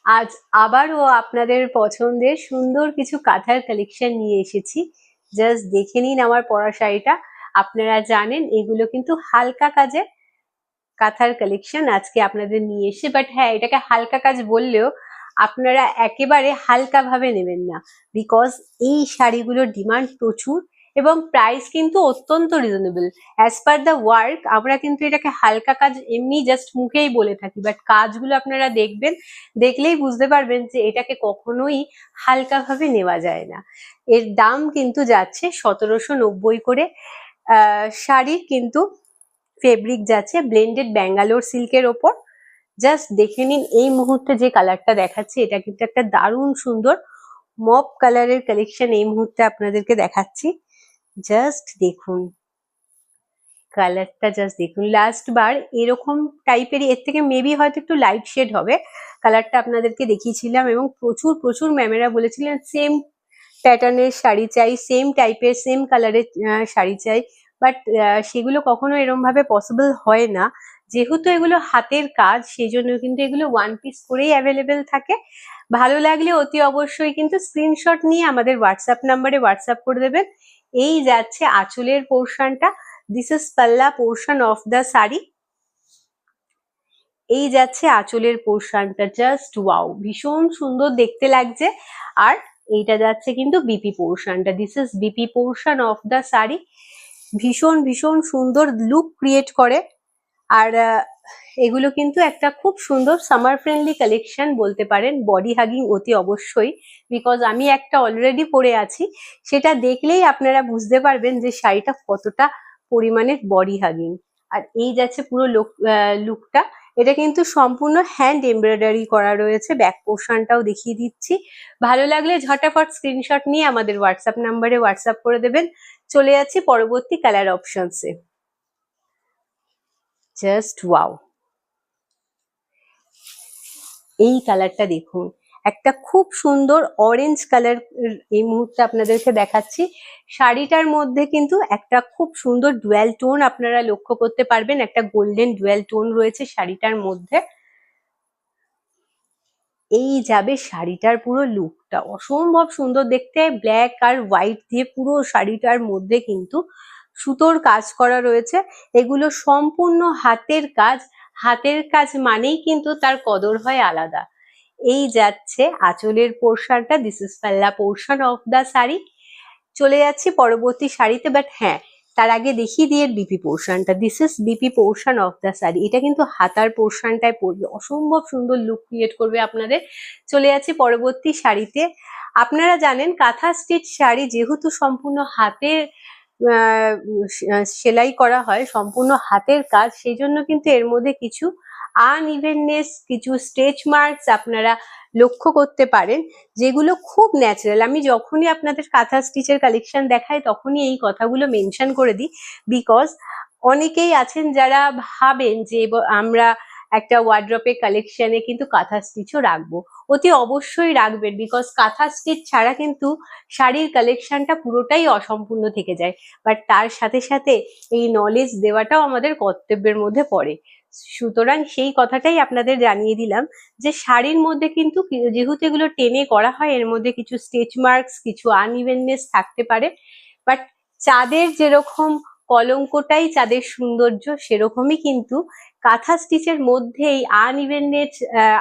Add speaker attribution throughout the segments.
Speaker 1: আজ আবারও আপনাদের পছন্দের সুন্দর কিছু কাঁথার কালেকশন নিয়ে এসেছি। জাস্ট দেখে নিন আমার পরা শাড়িটা। আপনারা জানেন এগুলো কিন্তু হালকা কাজের কাঁথার কালেকশন আজকে আপনাদের নিয়ে এসে, বাট হ্যাঁ, এটাকে হালকা কাজ বললেও আপনারা একেবারে হালকা ভাবে নেবেন না, বিকজ এই শাড়িগুলোর ডিমান্ড প্রচুর এবং প্রাইস কিন্তু অত্যন্ত reasonable. As per the work আমরা কিন্তু এটাকে হালকা কাজ এমনি জাস্ট মুখেই বলে থাকি, বাট কাজগুলো আপনারা দেখবেন, দেখলেই বুঝতে পারবেন যে এটাকে কখনোই হালকা ভাবে নেওয়া যায় না। এর দাম কিন্তু যাচ্ছে 1790 করে। শাড়ির কিন্তু ফেব্রিক যাচ্ছে ব্লেন্ডেড ব্যাঙ্গালোর সিল্কের ওপর। জাস্ট দেখে নিন এই মুহূর্তে যে কালারটা দেখাচ্ছি, এটা কিন্তু একটা দারুণ সুন্দর মপ কালারের কালেকশন এই মুহূর্তে আপনাদেরকে দেখাচ্ছি। জাস্ট দেখুন কালারটা, জাস্ট দেখুন। লাস্ট বার এরকম টাইপেরই, এর থেকে মেবি হয়তো একটু লাইট শেড হবে কালারটা আপনাদেরকে দেখিয়েছিলাম, এবং প্রচুর প্রচুর ম্যামেরা বলেছিলেন সেম প্যাটার্নের শাড়ি চাই, সেম টাইপের সেম কালারের শাড়ি চাই, বাট সেগুলো কখনো এরম ভাবে পসিবল হয় না। যেহেতু এগুলো হাতের কাজ, সেই জন্য কিন্তু এগুলো ওয়ান পিস করেই অ্যাভেলেবেল থাকে। ভালো লাগলে অতি অবশ্যই কিন্তু স্ক্রিনশট নিয়ে আমাদের হোয়াটসঅ্যাপ নাম্বারে হোয়াটসঅ্যাপ করে দেবেন। এই যাচ্ছে আঁচলের পোর্শনটা, this is palla portion of the sari. এই যাচ্ছে আঁচলের পোর্শনটা, জাস্ট ওয়াও, ভীষণ সুন্দর দেখতে লাগছে। আর এইটা যাচ্ছে কিন্তু বিপি পোর্শনটা, this is BP portion of the sari. ভীষণ ভীষণ সুন্দর লুক ক্রিয়েট করে। আর এগুলো কিন্তু একটা খুব সুন্দর সামার ফ্রেন্ডলি কালেকশন বলতে পারেন, বডি হাগিং অতি অবশ্যই, বিকজ আমি একটা অলরেডি পরে আছি, সেটা দেখলেই আপনারা বুঝতে পারবেন যে শাড়িটা কতটা পরিমাণে বডি হাগিং। আর এই যাচ্ছে পুরো লুকটা। এটা কিন্তু সম্পূর্ণ হ্যান্ড এমব্রয়ডারি করা রয়েছে। ব্যাক পোর্শনটাও দেখিয়ে দিচ্ছি। ভালো লাগলে ঝটাফট স্ক্রিনশট নিয়ে আমাদের হোয়াটসঅ্যাপ নাম্বারে হোয়াটসঅ্যাপ করে দেবেন। চলে যাচ্ছি পরবর্তী কালার অপশনসে। জাস্ট ওয়াও, এই কালারটা দেখুন, একটা খুব সুন্দর অরেঞ্জ কালার এই মুহূর্তে আপনাদেরকে দেখাচ্ছি। শাড়িটার মধ্যে কিন্তু একটা খুব সুন্দর ডুয়াল টোন আপনারা লক্ষ্য করতে পারবেন, একটা গোল্ডেন ডুয়াল টোন রয়েছে শাড়িটার মধ্যে। এই যাবে শাড়িটার পুরো লুকটা, অসম্ভব সুন্দর দেখতে। ব্ল্যাক আর হোয়াইট দিয়ে পুরো শাড়িটার মধ্যে কিন্তু সুতোর কাজ করা রয়েছে। এগুলো সম্পূর্ণ হাতের কাজ। হাতের কাজ মানেই কিন্তু তার কদর হয় আলাদা। এই যাচ্ছে আঁচলের পোর্শনটা, this is palla portion of the sari. চলে যাচ্ছি পরবর্তী শাড়িতে, বাট হ্যাঁ, তার আগে দেখিয়ে দিয়ে বিপি পোর্শনটা, this is BP portion of the sari. এটা কিন্তু হাতার পোর্শনটায় পড়বে, অসম্ভব সুন্দর লুক ক্রিয়েট করবে আপনাদের। চলে যাচ্ছি পরবর্তী শাড়িতে। আপনারা জানেন কাঁথা স্টিচ শাড়ি যেহেতু সম্পূর্ণ হাতের সেলাই করা হয়, সম্পূর্ণ হাতের কাজ, সেই জন্য কিন্তু এর মধ্যে কিছু আনইভেননেস, কিছু স্ট্রেচ মার্কস আপনারা লক্ষ্য করতে পারেন, যেগুলো খুব ন্যাচারাল। আমি যখনই আপনাদের কাঁথা স্টিচের কালেকশন দেখাই তখনই এই কথাগুলো মেনশন করে দিই, বিকজ অনেকেই আছেন যারা ভাবেন যে আমরা একটা ওয়ার্ড্রপে কালেকশনে কিন্তু কাঁথা স্টিচও রাখবো। অতি অবশ্যই রাখবেন, বিকজ কাঁথা স্টিচ ছাড়া কিন্তু শাড়ির কালেকশনটা পুরোটাই অসম্পূর্ণ থেকে যায়। বাট তার সাথে সাথে এই নলেজ দেওয়াটাও আমাদের কর্তব্যের মধ্যে পড়ে। সুতরাং সেই কথাটাই আপনাদের জানিয়ে দিলাম যে শাড়ির মধ্যে কিন্তু যেহেতু এগুলো টেনে করা হয়, এর মধ্যে কিছু স্টেচ মার্কস, কিছু আনইভেননেস থাকতে পারে, বাট চাঁদের যেরকম কলঙ্কটাই চাঁদের সৌন্দর্য, সেরকমই কিন্তু কাঁথা স্টিচের মধ্যেই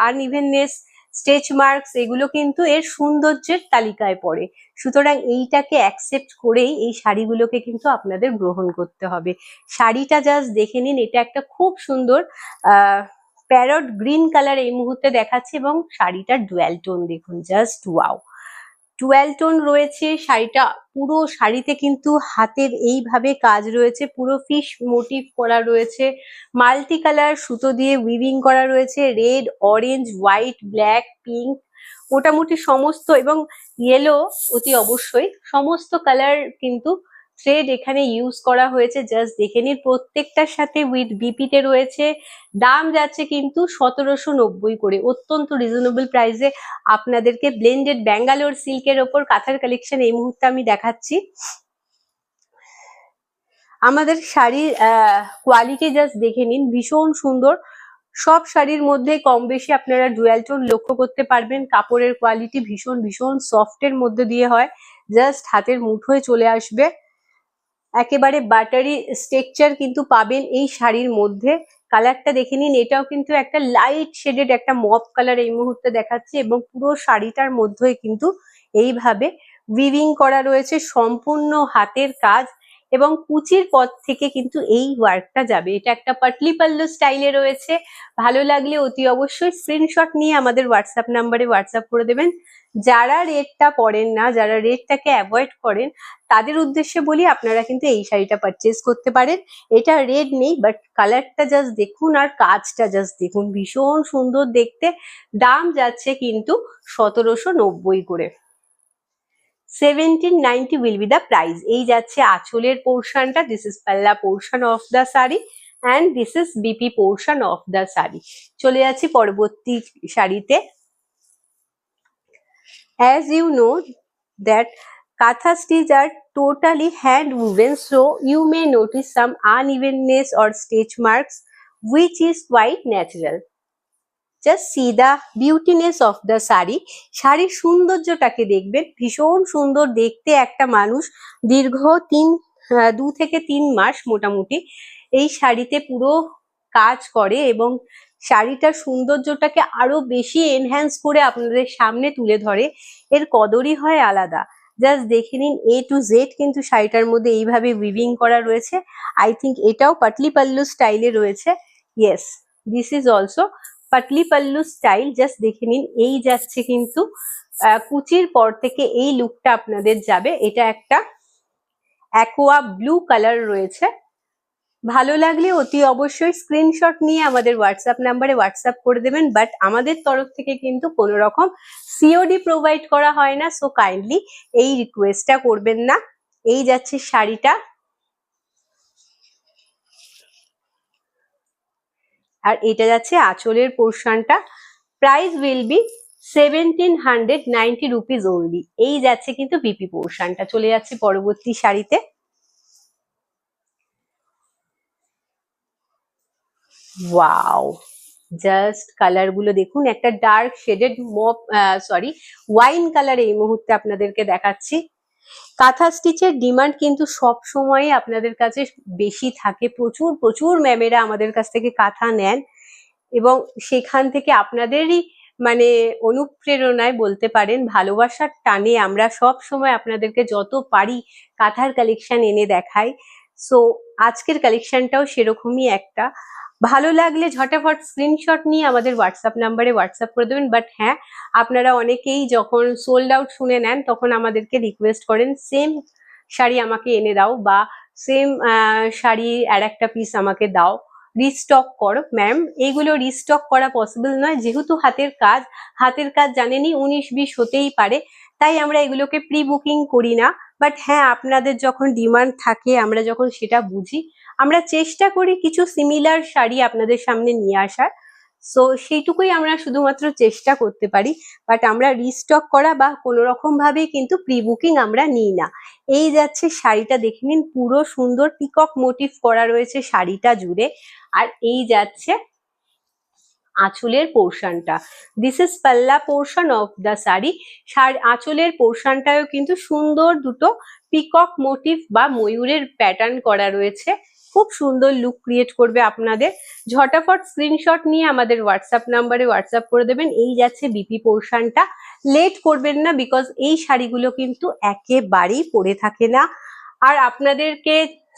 Speaker 1: আনইভেননেস, স্টেচ মার্কস, এগুলো কিন্তু এর সৌন্দর্যের তালিকায় পড়ে। সুতরাং এইটাকে অ্যাকসেপ্ট করেই এই শাড়িগুলোকে কিন্তু আপনাদের গ্রহণ করতে হবে। শাড়িটা জাস্ট দেখে নিন, এটা একটা খুব সুন্দর প্যারট গ্রিন কালার এই মুহূর্তে দেখাচ্ছে, এবং শাড়িটার ডুয়াল টোন দেখুন, জাস্ট ওয়াও, ডুয়াল টোন রয়েছে শাড়িটা। পুরো শাড়িতে কিন্তু হাতের এইভাবে কাজ রয়েছে, পুরো ফিশ মোটিভ করা রয়েছে, মাল্টি কালার সুতো দিয়ে উইভিং করা রয়েছে, red, orange, white, black, pink, মোটামুটি সমস্ত, এবং ইয়েলো অতি অবশ্যই, সমস্ত কালার কিন্তু থ্রেড এখানে ইউজ করা হয়েছে। জাস্ট দেখে নিন, প্রত্যেকটার সাথে উইথ বিপিতে রয়েছে। দাম যাচ্ছে কিন্তু 1790 করে, অত্যন্ত রিজনেবল প্রাইসে আপনাদেরকে ব্লেন্ডেড ব্যাঙ্গালোর সিল্কের ওপর কাঁথার কালেকশন এই মুহূর্তে আমি দেখাচ্ছি। আমাদের শাড়ির কোয়ালিটি জাস্ট দেখে নিন, ভীষণ সুন্দর, সব শাড়ির মধ্যে কম বেশি আপনারা ডুয়াল টোন লক্ষ্য করতে পারবেন। কাপড়ের কোয়ালিটি ভীষণ ভীষণ সফটের মধ্যে দিয়ে হয়, জাস্ট হাতের মুঠোয় চলে আসবে। একেবারে বাটারি স্ট্রাকচার কিন্তু পাবেন এই শাড়ির মধ্যে। কালারটা দেখে নিন, এটাও কিন্তু একটা লাইট শেডেড একটা মপ কালার এই মুহূর্তে দেখাচ্ছে, এবং পুরো শাড়িটার মধ্যে কিন্তু এইভাবে উইভিং করা রয়েছে, সম্পূর্ণ হাতের কাজ, এবং কুচির পর থেকে কিন্তু এই ওয়ার্কটা যাবে। এটা একটা পাটলি পাল্লু স্টাইলে রয়েছে। ভালো লাগলে অতি অবশ্যই স্ক্রিনশট নিয়ে আমাদের হোয়াটসঅ্যাপ নাম্বারে হোয়াটসঅ্যাপ করে দেবেন। যারা রেডটা পরেন না, যারা রেডটাকে অ্যাভয়েড করেন, তাদের উদ্দেশ্যে বলি আপনারা কিন্তু এই শাড়িটা পারচেজ করতে পারেন। এটা রেড নেই, বাট কালারটা জাস্ট দেখুন আর কাজটা জাস্ট দেখুন, ভীষণ সুন্দর দেখতে। দাম যাচ্ছে কিন্তু 1790 করে। 1790 will be the price। এই যাচ্ছে আঁচলের পোর্শনটা, this is palla portion of the sari and this is BP portion of the sari. চলে যাচ্ছি পরবর্তী শাড়িতে। As you know that Katha stitches are totally hand woven, so you may notice some unevenness or stitch marks, which is quite natural. Just see the beautiness of the sari. শাড়ির সৌন্দর্যটাকে দেখবেন, ভীষণ সুন্দর দেখতে। একটা মানুষ দীর্ঘ 2 থেকে 3 মাস মোটামুটি এই শাড়িতে পুরো কাজ করে, এবং শাড়িটার সৌন্দর্যটাকে আরো বেশি এনহ্যান্স করে আপনাদের সামনে তুলে ধরে। এর কদরই হয় আলাদা। জাস্ট দেখে নিন, A to Z কিন্তু শাড়িটার মধ্যে এইভাবে উইভিং করা রয়েছে। আই থিঙ্ক এটাও পাটলি পাল্লু স্টাইলে রয়েছে। Yes, this is also Patli pallu style. Just দেখে নিন, এই যাচ্ছে কিন্তু কুচির পর থেকে এই লুকটা আপনাদের যাবে। এটা একটা অ্যাকোয়া ব্লু কালার রয়েছে। ভালো লাগলে অতি অবশ্যই স্ক্রিনশট নিয়ে আমাদের হোয়াটসঅ্যাপ নাম্বারে হোয়াটসঅ্যাপ করে দেবেন। বাট আমাদের তরফ থেকে কিন্তু কোনো রকম সিওডি প্রোভাইড করা হয় না, সো কাইন্ডলি এই রিকোয়েস্টটা করবেন না। এই যাচ্ছে শাড়িটা, আর এটা যাচ্ছে আঁচলের পোর্শনটা। Price will be 1790 rupees only. এই যাচ্ছে কিন্তু বিপি পোর্শনটা। চলে যাচ্ছে পরবর্তী শাড়িতে। ওয়াও, জাস্ট কালার গুলো দেখুন, একটা ডার্ক শেডেড ওয়াইন কালার এই মুহূর্তে আপনাদেরকে দেখাচ্ছি। কাঁথা স্টিচের ডিমান্ড কিন্তু সব সময় আপনাদের কাছে বেশি থাকে। প্রচুর প্রচুর ম্যামেরা আমাদের কাছ থেকে কাঁথা নেন, এবং সেখান থেকে আপনাদেরই মানে অনুপ্রেরণায় বলতে পারেন, ভালোবাসার টানে আমরা সব সময় আপনাদেরকে যত পারি কাঁথার কালেকশন এনে দেখাই। সো আজকের কালেকশনটাও সেরকমই একটা। ভালো লাগলে ঝটাফট স্ক্রিনশট নিয়ে আমাদের হোয়াটসঅ্যাপ নাম্বারে হোয়াটসঅ্যাপ করে দেবেন। বাট হ্যাঁ, আপনারা অনেকেই যখন সোল্ড আউট শুনে নেন তখন আমাদেরকে রিকোয়েস্ট করেন, সেম শাড়ি আমাকে এনে দাও, বা সেম শাড়ি আর একটা পিস আমাকে দাও, রিস্টক করো। ম্যাম, এইগুলো রিস্টক করা পসিবল নয়, যেহেতু হাতের কাজ জানেনই 19-20 হতেই পারে, তাই আমরা এগুলোকে প্রি বুকিং করি না। বাট হ্যাঁ, আপনাদের যখন ডিমান্ড থাকে, আমরা যখন সেটা বুঝি, আমরা চেষ্টা করি কিছু সিমিলার শাড়ি আপনাদের সামনে নিয়ে আসার। সো সেইটুকুই আমরা শুধুমাত্র চেষ্টা করতে পারি, বাট আমরা রিস্টক করা বা কোনো রকম ভাবে কিন্তু প্রি বুকিং আমরা নিই না। এই যাচ্ছে শাড়িটা, দেখে নিন, পুরো সুন্দর পিকক মোটিভ করা রয়েছে শাড়িটা জুড়ে। আর এই যাচ্ছে আঁচলের পোর্শনটা, this is palla portion of the sari. আঁচলের পোর্শনটাও কিন্তু সুন্দর দুটো পিকক মোটিভ বা ময়ূরের প্যাটার্ন করা রয়েছে। খুব সুন্দর লুক ক্রিয়েট করবে আপনাদের। ঝটাফট স্ক্রিনশট নিয়ে আমাদের হোয়াটসঅ্যাপ নাম্বারে হোয়াটসঅ্যাপ করে দেবেন। এই যাচ্ছে বিপি পোর্শনটা। লেট করবেন না, বিকজ এই শাড়িগুলো কিন্তু একেবারেই পরে থাকে না। আর আপনাদেরকে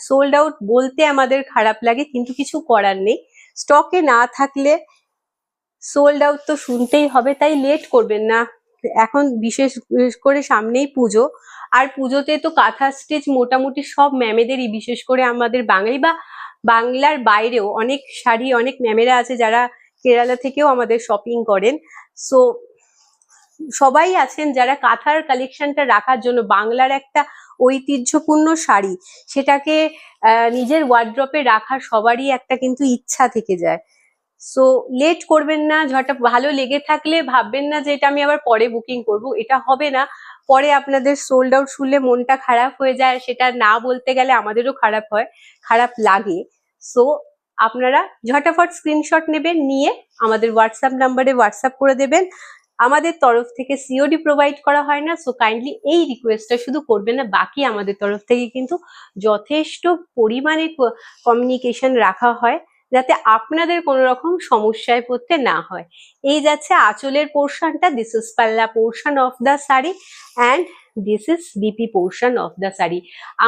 Speaker 1: সোল্ড আউট বলতে আমাদের খারাপ লাগে, কিন্তু কিছু করার নেই। স্টকে না থাকলে সোল্ড আউট তো শুনতেই হবে, তাই লেট করবেন না। এখন বিশেষ করে সামনেই পুজো, আর পুজোতে তো কাঁথা স্টিচ মোটামুটি সব ম্যামেদেরই, বিশেষ করে আমাদের বাঙালি বা বাংলার বাইরেও অনেক শাড়ি অনেক ম্যামেরা আছে যারা কেরালা থেকেও আমাদের শপিং করেন। সো সবাই আছেন যারা কাঁথার কালেকশনটা রাখার জন্য, বাংলার একটা ঐতিহ্যপূর্ণ শাড়ি সেটাকে নিজের ওয়ার্ড্রপে রাখার সবারই একটা কিন্তু ইচ্ছা থেকে যায়। সো লেট করবেন না, ভালো লেগে থাকলে ভাববেন না যে এটা আমি আবার পরে বুকিং করব, এটা হবে না। পরে আপনাদের সোল্ড আউট শুনলে মনটা খারাপ হয়ে যায়, সেটা না বলতে গেলে আমাদেরও খারাপ লাগে। সো আপনারা ঝটাফট স্ক্রিনশট নেবেন, নিয়ে আমাদের হোয়াটসঅ্যাপ নাম্বারে হোয়াটসঅ্যাপ করে দেবেন। আমাদের তরফ থেকে সিওডি প্রোভাইড করা হয় না, সো কাইন্ডলি এই রিকোয়েস্টটা শুধু করবেন না। বাকি আমাদের তরফ থেকে কিন্তু যথেষ্ট পরিমাণে কমিউনিকেশন রাখা হয়, যাতে আপনাদের কোনো রকম সমস্যায় পড়তে না হয়। এই যাচ্ছে আঁচলের পোর্শনটা, this is palla portion of the sari and this is BP portion of the sari.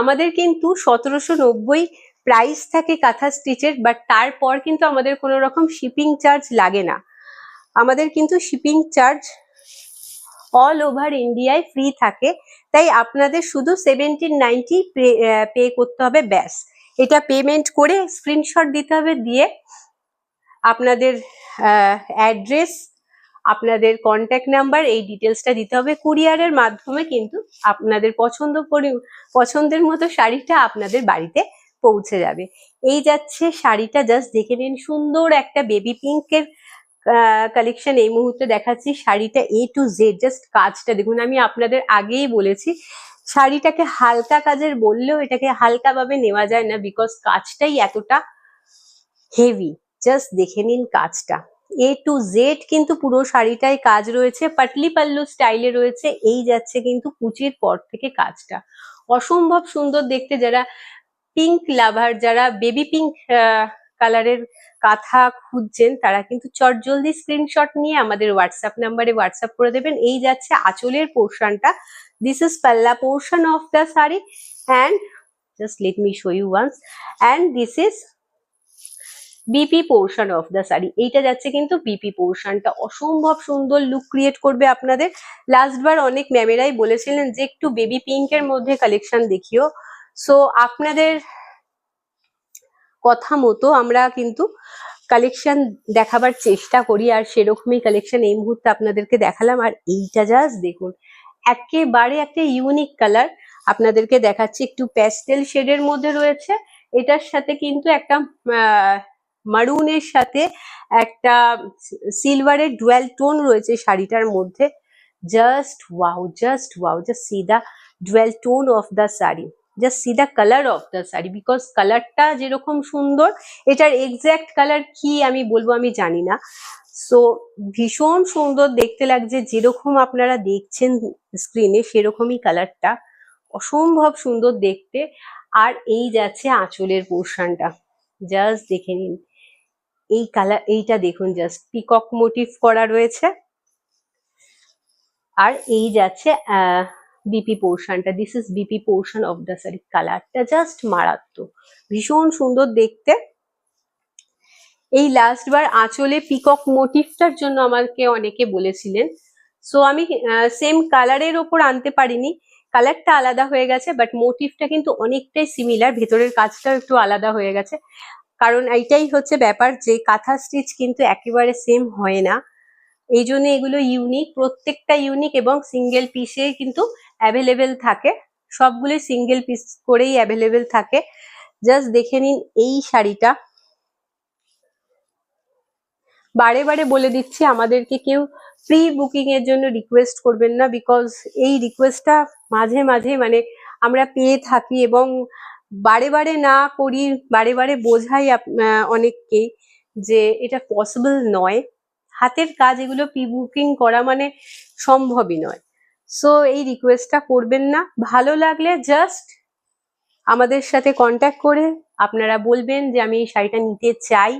Speaker 1: আমাদের কিন্তু 1790 প্রাইস থাকে কাঁথা স্টিচের, বাট তারপর কিন্তু আমাদের কোনো রকম শিপিং চার্জ লাগে না। আমাদের কিন্তু শিপিং চার্জ অল ওভার ইন্ডিয়ায় ফ্রি থাকে, তাই আপনাদের শুধু 1790 পে করতে হবে, ব্যাস। এটা পেমেন্ট করে স্ক্রিনশট দিতে হবে, দিয়ে আপনাদের অ্যাড্রেস, আপনাদের কন্ট্যাক্ট নাম্বার, এই ডিটেলসটা দিতে হবে। কুরিয়ারের মাধ্যমে কিন্তু আপনাদের পছন্দের মতো শাড়িটা আপনাদের বাড়িতে পৌঁছে যাবে। এই যাচ্ছে শাড়িটা, জাস্ট দেখে নিন, সুন্দর একটা বেবি পিঙ্কের কালেকশন এই মুহূর্তে দেখাচ্ছি। শাড়িটা A to Z, জাস্ট কাজটা দেখুন। আমি আপনাদের আগেই বলেছি শাড়িটাকে হালকা কাজের বললেও এটাকে হালকা ভাবে নেওয়া যায় না, বিকজ কাজটাই এতটা হেভি। জাস্ট দেখে নিন কাজটা, A to Z কিন্তু পুরো শাড়িটায় কাজ রয়েছে, পাটলি পাল্লু স্টাইলে রয়েছে। এই যাচ্ছে কিন্তু কুচির পর থেকে কাজটা অসম্ভব সুন্দর দেখতে। যারা পিঙ্ক লাভার, যারা বেবি পিঙ্ক কালারের কাঁথা খুঁজছেন, তারা কিন্তু চটজলদি স্ক্রিনশট নিয়ে আমাদের হোয়াটসঅ্যাপ নাম্বারে হোয়াটসঅ্যাপ করে দেবেন। এই যাচ্ছে আঁচলের পোর্শনটা, this is palla portion of the sari and just let me show you once, and this is BP portion of the sari. এইটা যাচ্ছে কিন্তু বিপি পোর্শনটা, অসম্ভব সুন্দর লুক ক্রিয়েট করবে আপনাদের। লাস্টবার অনেক ম্যামেরাই বলেছিলেন যে একটু বেবি পিঙ্কের মধ্যে কালেকশন দেখিও, সো আপনাদের কথা মতো আমরা কিন্তু কালেকশন দেখাবার চেষ্টা করি, আর সেরকমই কালেকশন এই মুহূর্তে আপনাদেরকে দেখালাম। আর এইটা জাস্ট দেখুন, একেবারে একটা ইউনিক কালার আপনাদেরকে দেখাচ্ছি, একটু প্যাস্টেল শেডের মধ্যে রয়েছে। এটার সাথে কিন্তু একটা মারুনের সাথে একটা সিলভারের ডুয়াল টোন রয়েছে শাড়িটার মধ্যে। Just wow, just wow, just see the dual tone of the sari, just see the colour of the sari. Because কালারটা যেরকম সুন্দর, এটার এক্স্যাক্ট কালার কি আমি বলবো আমি জানি না। সো ভীষণ সুন্দর দেখতে লাগছে, যেরকম আপনারা দেখছেন স্ক্রিনে সেরকমই কালারটা, অসম্ভব সুন্দর দেখতে। আর এই যাচ্ছে আঁচলের পোর্শনটা, জাস্ট দেখে নিন এই কালার, এইটা দেখুন, জাস্ট পিকক মোটিভ করা রয়েছে। আর এই যাচ্ছে বিপি পোর্শনটা, this is BP portion of the sari. কালারটা জাস্ট মারাত্মক, ভীষণ সুন্দর দেখতে। এই লাস্টবার আঁচলে পিকক মোটিভটার জন্য আমাকে অনেকে বলেছিলেন, সো আমি সেম কালারের ওপর আনতে পারিনি, কালারটা আলাদা হয়ে গেছে, বাট মোটিভটা কিন্তু অনেকটাই সিমিলার, ভেতরের কাজটাও একটু আলাদা হয়ে গেছে। কারণ এইটাই হচ্ছে ব্যাপার যে কাঁথা স্টিচ কিন্তু একেবারে সেম হয় না, এই জন্য এগুলো ইউনিক, প্রত্যেকটা ইউনিক, এবং সিঙ্গেল পিসে কিন্তু অ্যাভেলেবেল থাকে, সবগুলো সিঙ্গেল পিস করেই অ্যাভেলেবেল থাকে। জাস্ট দেখে নিন এই শাড়িটা। বারে বারে বলে দিচ্ছি, আমাদেরকে কেউ প্রি বুকিং এর জন্য রিকোয়েস্ট করবেন না, বিকজ এই রিকোয়েস্টটা মাঝে মাঝে মানে আমরা পেয়ে থাকি, এবং বারে বারে না করি, বারে বারে বোঝাই অনেককেই যে এটা পসিবল নয়, হাতের কাজ এগুলো প্রি বুকিং করা মানে সম্ভবই নয়। সো এই রিকোয়েস্টটা করবেন না। ভালো লাগলে জাস্ট আমাদের সাথে কন্ট্যাক্ট করে আপনারা বলবেন যে আমি এই শাড়িটা নিতে চাই,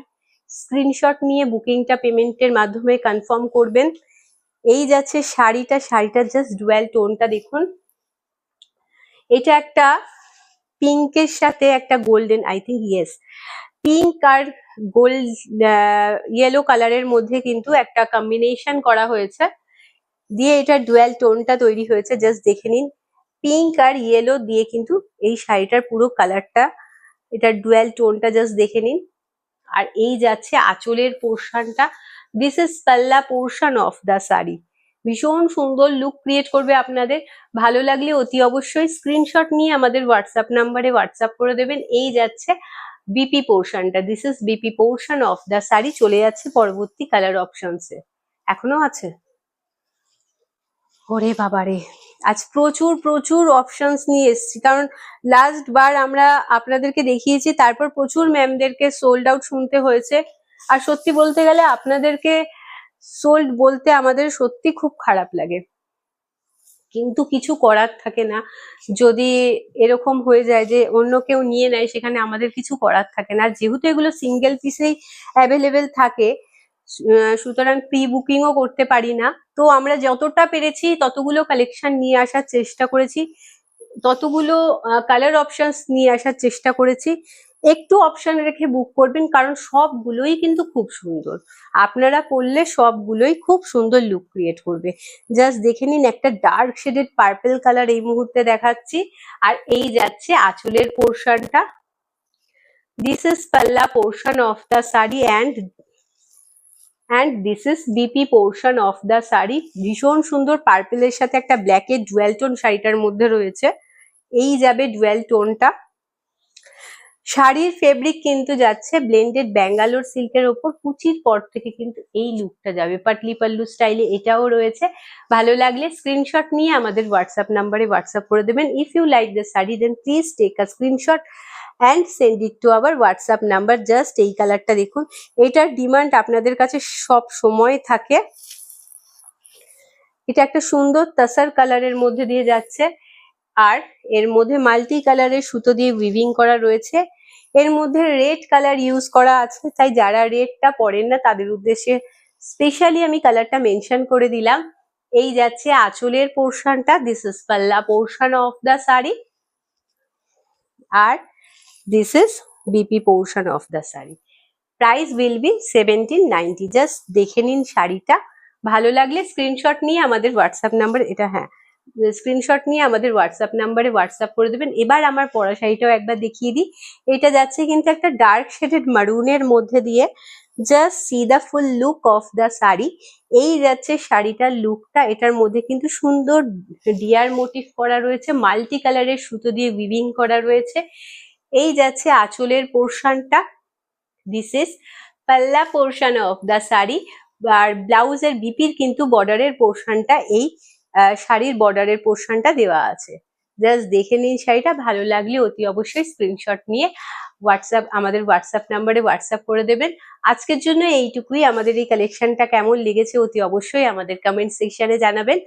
Speaker 1: স্ক্রিনশট নিয়ে বুকিংটা পেমেন্টের মাধ্যমে কনফার্ম করবেন। এই যাচ্ছে শাড়িটা, শাড়িটার জাস্ট ডুয়াল টোনটা দেখুন, এটা একটা পিঙ্কের সাথে একটা golden, I think yes pink আর গোল্ড ইয়েলো কালারের মধ্যে কিন্তু একটা কম্বিনেশন করা হয়েছে, দিয়ে এটা ডুয়াল টোনটা তৈরি হয়েছে। জাস্ট দেখে নিন, পিঙ্ক আর ইয়েলো দিয়ে কিন্তু এই শাড়িটার পুরো কালারটা, এটার ডুয়াল টোনটা জাস্ট দেখে নিন। আর এই যাচ্ছে আঁচলের পোর্শনটা, this is palla portion of the sari. ভীষণ সুন্দর লুক ক্রিয়েট করবে আপনাদের। ভালো লাগলে অতি অবশ্যই স্ক্রিনশট নিয়ে আমাদের হোয়াটসঅ্যাপ নাম্বারে হোয়াটসঅ্যাপ করে দেবেন। এই যাচ্ছে বিপি পোর্শনটা, this is BP portion of the sari. চলে যাচ্ছে পরবর্তী কালার অপশনসে। এখনো আছে, ওরে বাবারে, আজ প্রচুর প্রচুর অপশনস নিয়ে এসেছি, কারণ লাস্ট বার আমরা আপনাদেরকে দেখিয়েছি, তারপর প্রচুর ম্যামদেরকে সোল্ড আউট শুনতে হয়েছে। আর সত্যি বলতে গেলে আপনাদেরকে সোল্ড বলতে আমাদের সত্যি খুব খারাপ লাগে, কিন্তু কিছু করার থাকে না। যদি এরকম হয়ে যায় যে অন্য কেউ নিয়ে নেয়, সেখানে আমাদের কিছু করার থাকে না। যেহেতু এগুলো সিঙ্গেল পিসেই অ্যাভেলেবেল থাকে, সুতরাং প্রি বুকিংও করতে পারি না। তো আমরা যতটা পেরেছি ততগুলো কালেকশন নিয়ে আসার চেষ্টা করেছি, ততগুলো কালার অপশনস নিয়ে আসার চেষ্টা করেছি। একটু অপশন রেখে বুক করবেন, কারণ সবগুলোই কিন্তু খুব সুন্দর। আপনারা পরলে সবগুলোই খুব সুন্দর লুক ক্রিয়েট করবে। জাস্ট দেখে নিন, একটা ডার্ক শেডেড পার্পল কালার এই মুহূর্তে দেখাচ্ছি। আর এই যাচ্ছে আঁচলের পোর্শনটা। This is palla portion of the sari and this is BP portion of the sari. ভীষণ সুন্দর পার্পেলের সাথে একটা ব্ল্যাকের ডুয়াল টোন শাড়িটার মধ্যে রয়েছে। এই যাবে ডুয়াল টোনটা। শাড়ির ফেব্রিক কিন্তু যাচ্ছে ব্লেন্ডেড ব্যাঙ্গালোর সিল্কের ওপর। কুচির পর থেকে কিন্তু এই লুকটা যাবে পাটলি পাল্লু স্টাইলে, এটাও রয়েছে। ভালো লাগলে স্ক্রিনশট নিয়ে আমাদের হোয়াটসঅ্যাপ নাম্বারে হোয়াটসঅ্যাপ করে দেবেন। If you like the sari then please take a screenshot and send it to our WhatsApp number. জাস্ট এই কালারটা দেখুন, এটার ডিমান্ড আপনাদের কাছে সব সময় থাকে। এটা একটা সুন্দর তাসার কালারের মধ্যে দিয়ে যাচ্ছে, আর এর মধ্যে মাল্টি কালারের সুতো দিয়ে উইভিং করা রয়েছে। এর মধ্যে রেড কালার ইউজ করা আছে, তাই যারা রেডটা পরেন না তাদের উদ্দেশ্যে স্পেশালি আমি কালারটা মেনশন করে দিলাম। এই যাচ্ছে আঁচলের পোর্শনটা। This is palla portion of the sari, আর this is BP portion of the sari. Price will be 1790। জাস্ট দেখে নিন শাড়িটা, ভালো লাগলে স্ক্রিনশট নিয়ে আমাদের হোয়াটসঅ্যাপ নাম্বার, এটা হ্যাঁ, স্ক্রিনশট নিয়ে আমাদের হোয়াটসঅ্যাপ নাম্বারে হোয়াটসঅ্যাপ করে দেবেন। এবার আমার পরা শাড়িটাও একবার দেখিয়ে দিই। এটা যাচ্ছে কিন্তু একটা ডার্ক শেডেড মারুনের মধ্যে দিয়ে। Just see the full look of the sari. এই যাচ্ছে শাড়িটার লুকটা। এটার মধ্যে কিন্তু সুন্দর ডিয়ার মোটিভ করা রয়েছে, মাল্টি কালারের সুতো দিয়ে উইভিং করা রয়েছে। এই যাচ্ছে আঁচলের পোর্শনটা। This is palla portion of the sari. আর ব্লাউজের বিপির কিন্তু বর্ডারের পোর্শনটা, এই শাড়ির বর্ডারের পোর্শনটা দেওয়া আছে। জাস্ট দেখে নিন শাড়িটা, ভালো লাগলে অতি অবশ্যই স্ক্রিনশট নিয়ে আমাদের হোয়াটসঅ্যাপ নাম্বারে হোয়াটসঅ্যাপ করে দেবেন। আজকের জন্য এইটুকুই। আমাদের এই কালেকশনটা কেমন লেগেছে অতি অবশ্যই আমাদের কমেন্ট সেকশনে জানাবেন।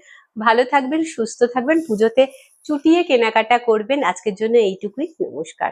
Speaker 1: ভালো থাকবেন, সুস্থ থাকবেন, পুজোতে চুটিয়ে কেনাকাটা করবেন। আজকের জন্য এইটুকুই। নমস্কার।